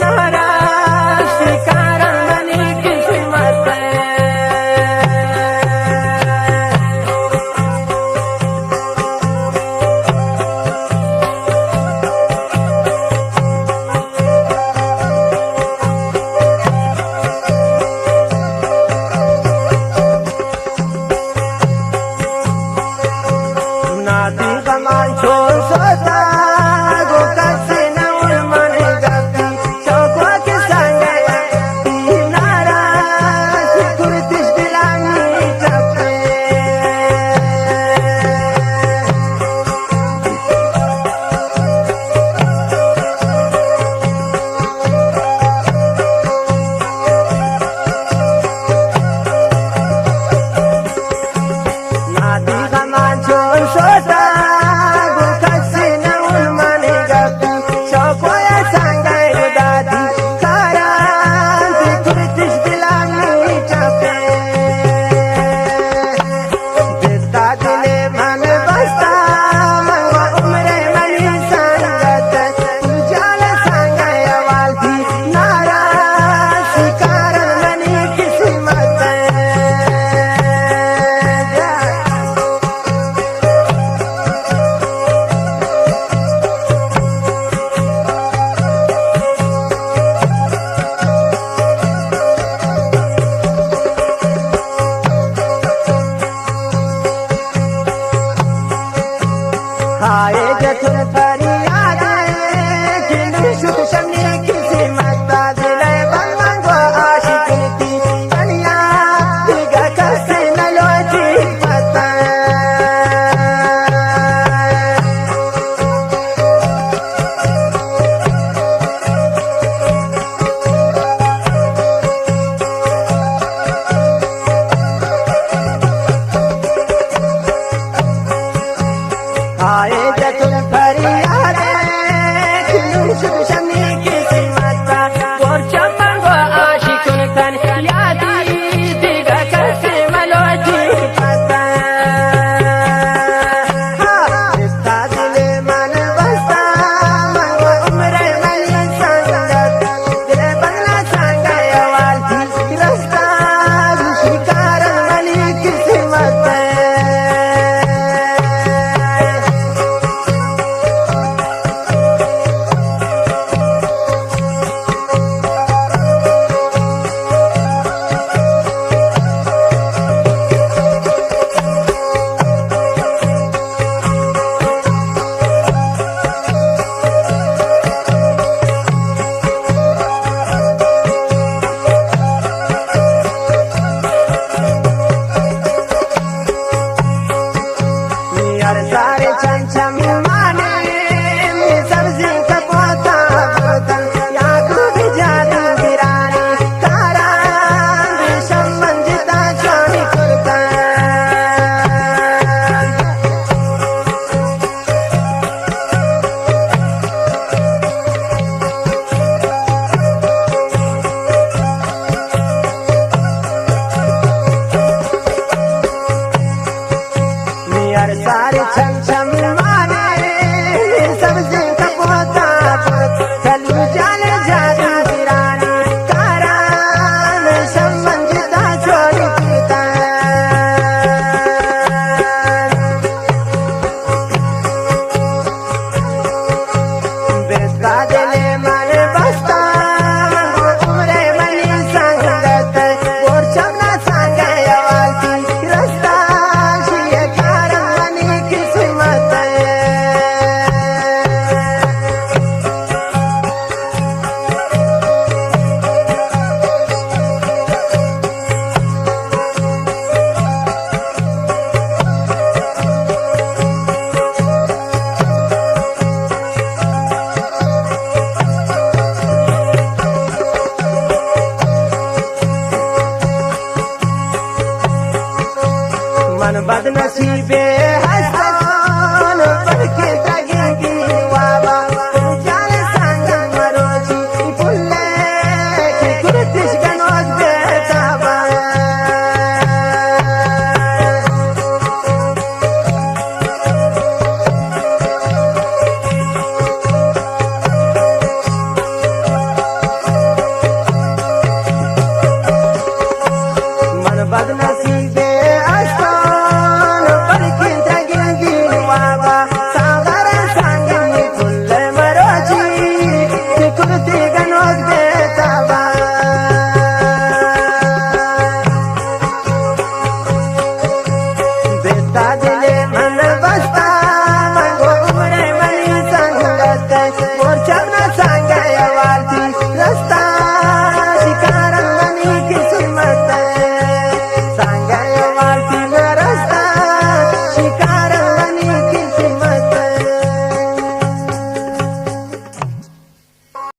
नाराज कारण बनी किस्मत नाती कमान छोड़ सोता गोका से न उलमन गती शौकों के संग ती नाराज कुर्तिश दिलानी चपे नाती कमान छोड़ सोता हाय जतन फरियाद किंतु शुभ शमनी किसी मता दिले बंगो आशिकी कन्या दिगा कसे न लोची पता हाय जतन फरियाद शुभ शमी किसी माता और चमंगो आशिकुन तन यादी दिगा कसे मलोजी पता रिश्ता दिले मन बसता मंगो उम्र मली संगत दिले बंगला संगया वाली रास्ता शिकार मली किसी मत सारे चमचम माने सब्जी का पोता बर्तन याकू भी जादू गिराने तारा संबंधिता छोड़ी कुर्ता सारे चमचम माने सब्जी का पोता चलू जाने जादू गिराने तारा संबंधिता छोड़ी पीता बेस्ता दिले मन बसता उम्र मनी संगत और चमना संगया वाली रास्ता मन बदनसीबे